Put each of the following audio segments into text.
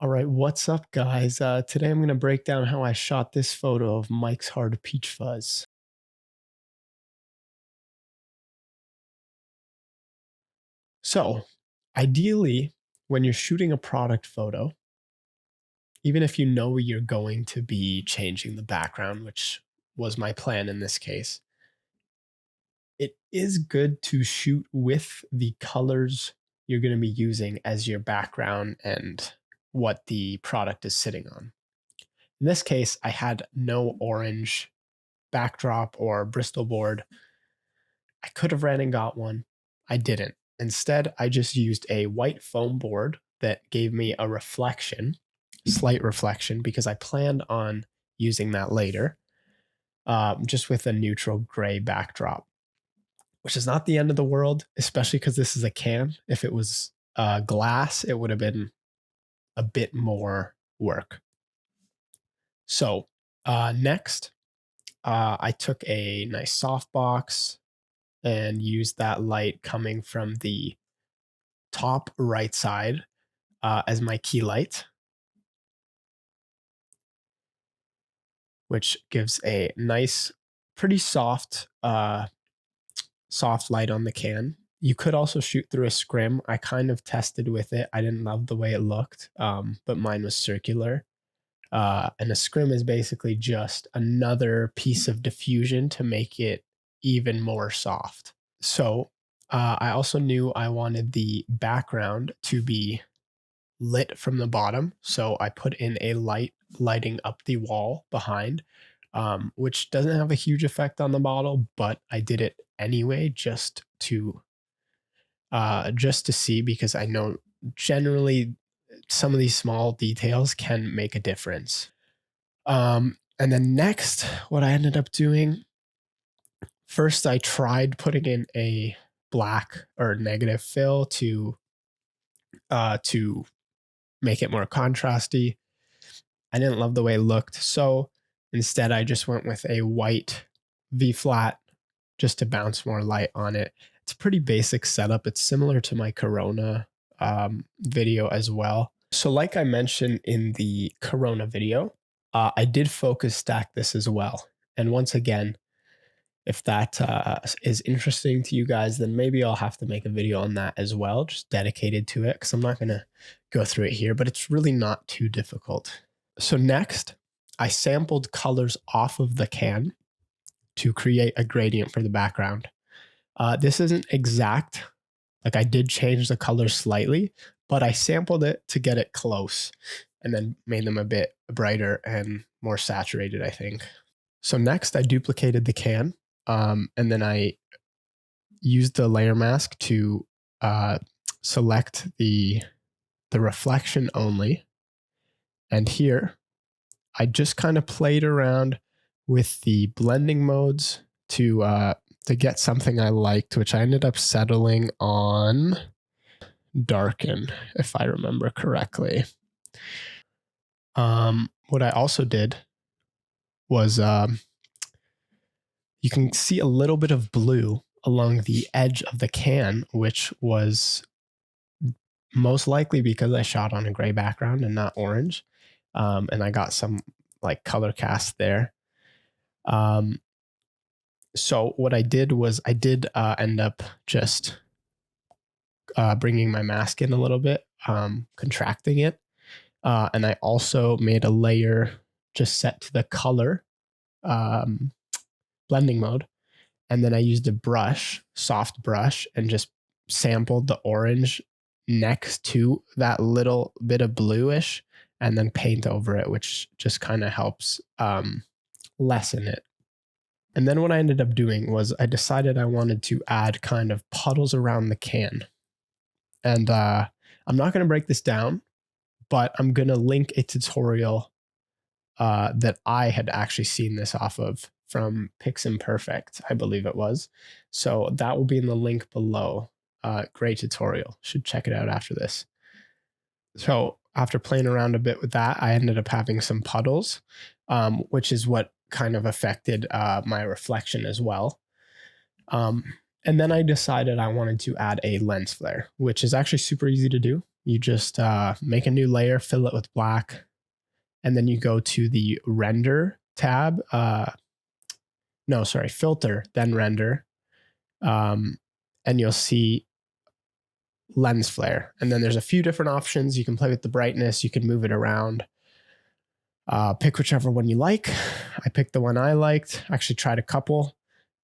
All right, what's up, guys? Today I'm going to break down how I shot this photo of Mike's Hard Peach Fuzz. So, ideally, when you're shooting a product photo, even if you know you're going to be changing the background, which was my plan in this case, it is good to shoot with the colors you're going to be using as your background and what the product is sitting on. In this case, I had no orange backdrop or Bristol board. I could have ran and got one. I didn't. Instead, I just used a white foam board that gave me a reflection, slight reflection, because I planned on using that later, just with a neutral gray backdrop, which is not the end of the world, especially because this is a can. If it was glass, it would have been a bit more work. So next, I took a nice softbox and used that light coming from the top right side as my key light, which gives a nice, pretty soft, soft light on the can. You could also shoot through a scrim. I kind of tested with it. I didn't love the way it looked, but mine was circular. And a scrim is basically just another piece of diffusion to make it even more soft. So I also knew I wanted the background to be lit from the bottom. So I put in a light lighting up the wall behind, which doesn't have a huge effect on the bottle, but I did it anyway just to see, because I know generally some of these small details can make a difference. And then next, what I ended up doing, first I tried putting in a black or negative fill to make it more contrasty. I didn't love the way it looked, so instead I just went with a white V flat just to bounce more light on it. It's a pretty basic setup. It's similar to my Corona video as well. So like I mentioned in the Corona video, I did focus stack this as well. And once again, if that is interesting to you guys, then maybe I'll have to make a video on that as well, just dedicated to it, because I'm not going to go through it here, but it's really not too difficult. So next, I sampled colors off of the can to create a gradient for the background. This isn't exact. Like, I did change the color slightly, but I sampled it to get it close and then made them a bit brighter and more saturated, I think. So next, I duplicated the can, and then I used the layer mask to select the reflection only. And here, I just kind of played around with the blending modes to get something I liked, which I ended up settling on darken, if I remember correctly. What I also did was you can see a little bit of blue along the edge of the can, which was most likely because I shot on a gray background and not orange. And I got some like color cast there. So what I did was I did end up just bringing my mask in a little bit, contracting it. And I also made a layer just set to the color blending mode. And then I used a brush, soft brush, and just sampled the orange next to that little bit of bluish and then paint over it, which just kind of helps lessen it. And then what I ended up doing was I decided I wanted to add kind of puddles around the can. And I'm not going to break this down, but I'm going to link a tutorial that I had actually seen this off of from Piximperfect, I believe it was. So that will be in the link below. Great tutorial. Should check it out after this. So after playing around a bit with that, I ended up having some puddles, which is what kind of affected my reflection as well. And then I decided I wanted to add a lens flare, which is actually super easy to do. you just make a new layer, fill it with black, and then you go to the render tab. Filter, then render. And you'll see lens flare. And then there's a few different options. You can play with the brightness, you can move it around. Pick whichever one you like. I picked the one I liked. Actually tried a couple.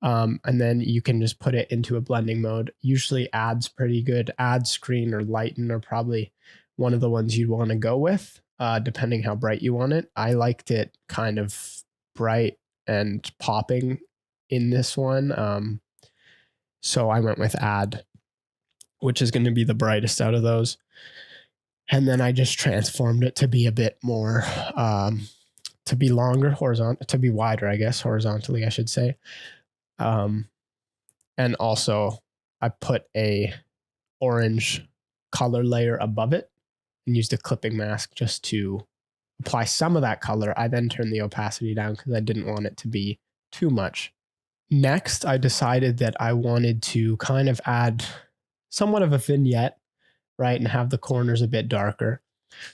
And then you can just put it into a blending mode. Usually add's pretty good. Add, screen, or lighten are probably one of the ones you'd want to go with, depending how bright you want it. I liked it kind of bright and popping in this one. So I went with add, which is going to be the brightest out of those. And then I just transformed it to be a bit more, to be longer, to be wider, I guess, horizontally, I should say. And also I put a orange color layer above it and used a clipping mask just to apply some of that color. I then turned the opacity down because I didn't want it to be too much. Next, I decided that I wanted to kind of add somewhat of a vignette, right, and have the corners a bit darker.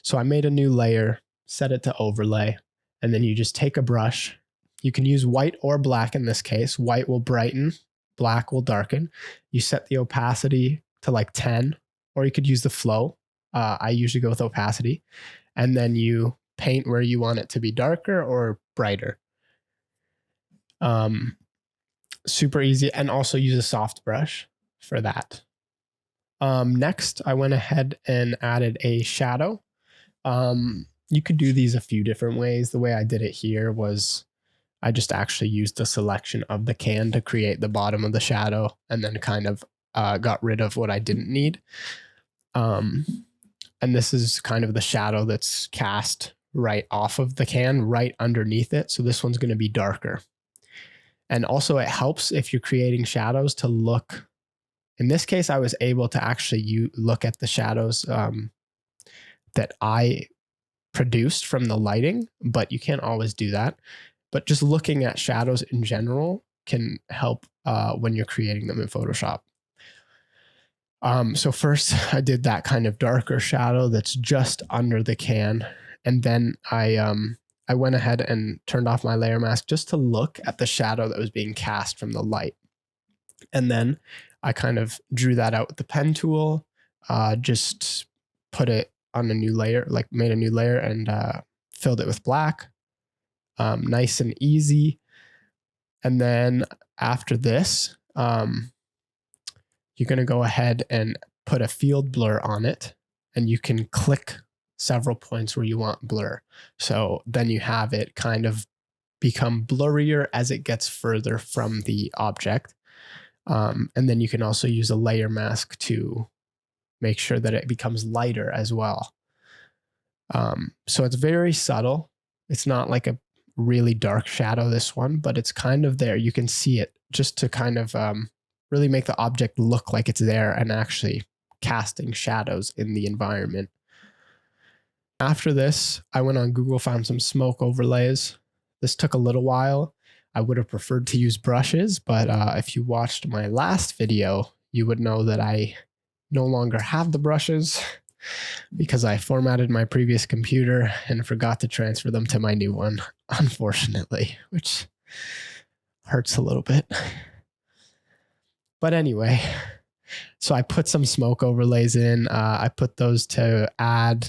So I made a new layer, set it to overlay, and then you just take a brush. You can use white or black in this case. White will brighten, black will darken. You set the opacity to like 10, or you could use the flow. I usually go with opacity. And then you paint where you want it to be darker or brighter. Super easy, and also use a soft brush for that. Next, I went ahead and added a shadow. You could do these a few different ways. The way I did it here was I just actually used a selection of the can to create the bottom of the shadow, and then kind of got rid of what I didn't need. And this is kind of the shadow that's cast right off of the can, right underneath it. So this one's going to be darker. And also it helps if you're creating shadows to look. In this case, I was able to actually look at the shadows that I produced from the lighting, but you can't always do that. But just looking at shadows in general can help when you're creating them in Photoshop. So first I did that kind of darker shadow that's just under the can. And then I went ahead and turned off my layer mask just to look at the shadow that was being cast from the light. And then I kind of drew that out with the pen tool, just put it on a new layer, like made a new layer and filled it with black. Nice and easy. And then after this, you're going to go ahead and put a field blur on it, and you can click several points where you want blur. So then you have it kind of become blurrier as it gets further from the object. And then you can also use a layer mask to make sure that it becomes lighter as well. So it's very subtle. It's not like a really dark shadow, this one, but it's kind of there. You can see it just to kind of really make the object look like it's there and actually casting shadows in the environment. After this, I went on Google, found some smoke overlays. This took a little while. I would have preferred to use brushes, but if you watched my last video, you would know that I no longer have the brushes because I formatted my previous computer and forgot to transfer them to my new one, unfortunately, which hurts a little bit. But anyway, so I put some smoke overlays in. I put those to add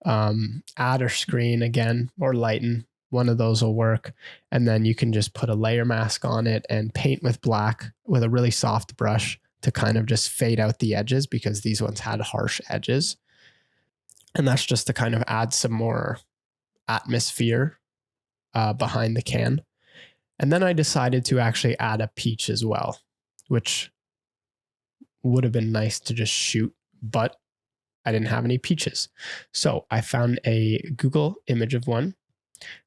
or screen again, or lighten. One of those will work. And then you can just put a layer mask on it and paint with black with a really soft brush to kind of just fade out the edges, because these ones had harsh edges. And that's just to kind of add some more atmosphere behind the can. And then I decided to actually add a peach as well, which would have been nice to just shoot, but I didn't have any peaches. So I found a Google image of one,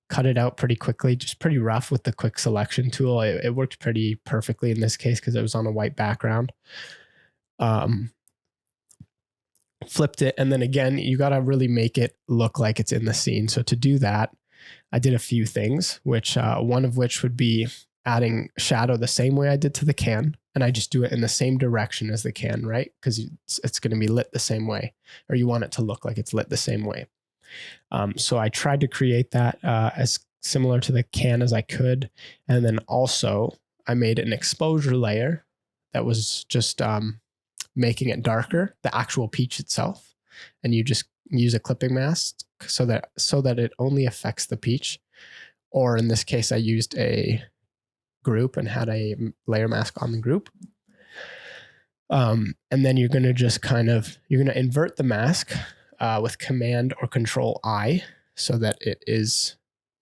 cut it out pretty quickly, just pretty rough with the quick selection tool. It worked pretty perfectly in this case because it was on a white background. Flipped it, and then again, you got to really make it look like it's in the scene. So to do that, I did a few things, which one of which would be adding shadow the same way I did to the can, and I just do it in the same direction as the can, right? Because it's going to be lit the same way, or you want it to look like it's lit the same way. So I tried to create that as similar to the can as I could. And then also I made an exposure layer that was just making it darker, the actual peach itself. And you just use a clipping mask so that it only affects the peach. Or in this case, I used a group and had a layer mask on the group. And then you're going to just you're going to invert the mask with Command or Control I so that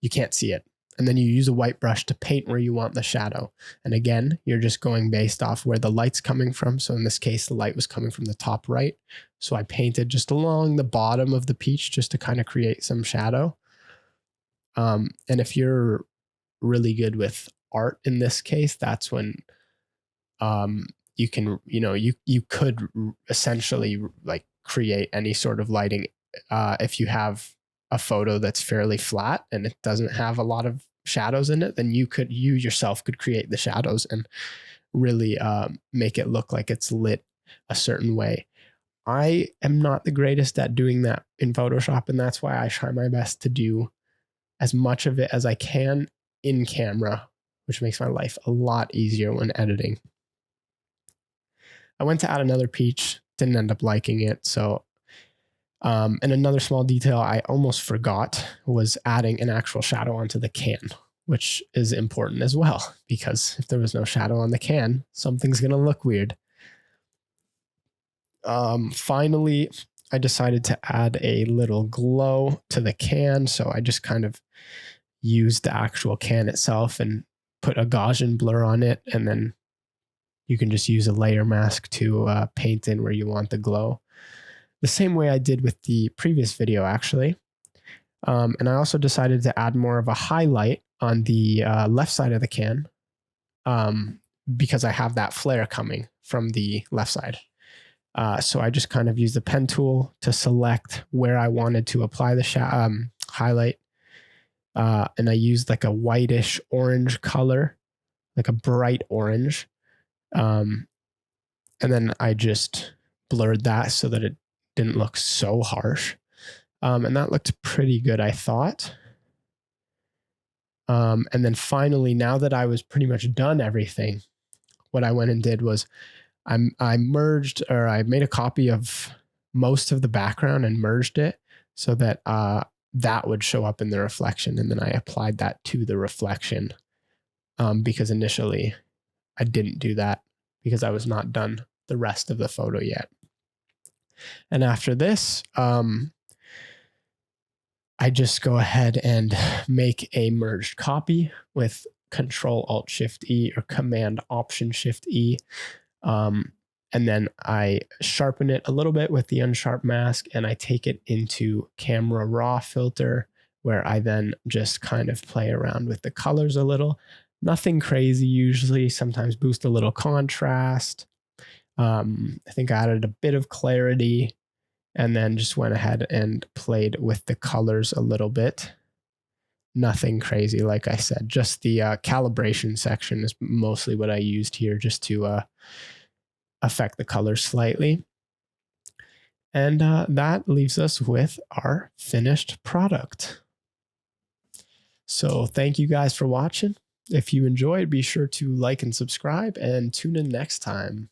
you can't see it. And then you use a white brush to paint where you want the shadow. And again, you're just going based off where the light's coming from. So in this case, the light was coming from the top right. So I painted just along the bottom of the peach just to kind of create some shadow. And if you're really good with art in this case, that's when you can, you could essentially like create any sort of lighting. If you have a photo that's fairly flat and it doesn't have a lot of shadows in it, then you yourself could create the shadows and really make it look like it's lit a certain way. I am not the greatest at doing that in Photoshop, and that's why I try my best to do as much of it as I can in camera, which makes my life a lot easier when editing. I went to add another peach, didn't end up liking it. So, and another small detail I almost forgot was adding an actual shadow onto the can, which is important as well, because if there was no shadow on the can, something's going to look weird. Finally, I decided to add a little glow to the can. So I just kind of used the actual can itself and put a Gaussian blur on it, and then you can just use a layer mask to paint in where you want the glow. The same way I did with the previous video, actually. And I also decided to add more of a highlight on the left side of the can because I have that flare coming from the left side. So I just kind of used the pen tool to select where I wanted to apply the highlight. And I used like a whitish orange color, like a bright orange. And then I just blurred that so that it didn't look so harsh. And that looked pretty good, I thought. And then finally, now that I was pretty much done everything, what I went and did was I made a copy of most of the background and merged it so that that would show up in the reflection. And then I applied that to the reflection because initially I didn't do that because I was not done the rest of the photo yet. And after this, I just go ahead and make a merged copy with Control-Alt-Shift-E or Command-Option-Shift-E. And then I sharpen it a little bit with the unsharp mask, and I take it into Camera Raw filter, where I then just kind of play around with the colors a little. Nothing crazy usually, sometimes boost a little contrast. I think I added a bit of clarity and then just went ahead and played with the colors a little bit. Nothing crazy, like I said, just the calibration section is mostly what I used here just to affect the colors slightly. And that leaves us with our finished product. So thank you guys for watching. If you enjoyed, be sure to like and subscribe and tune in next time.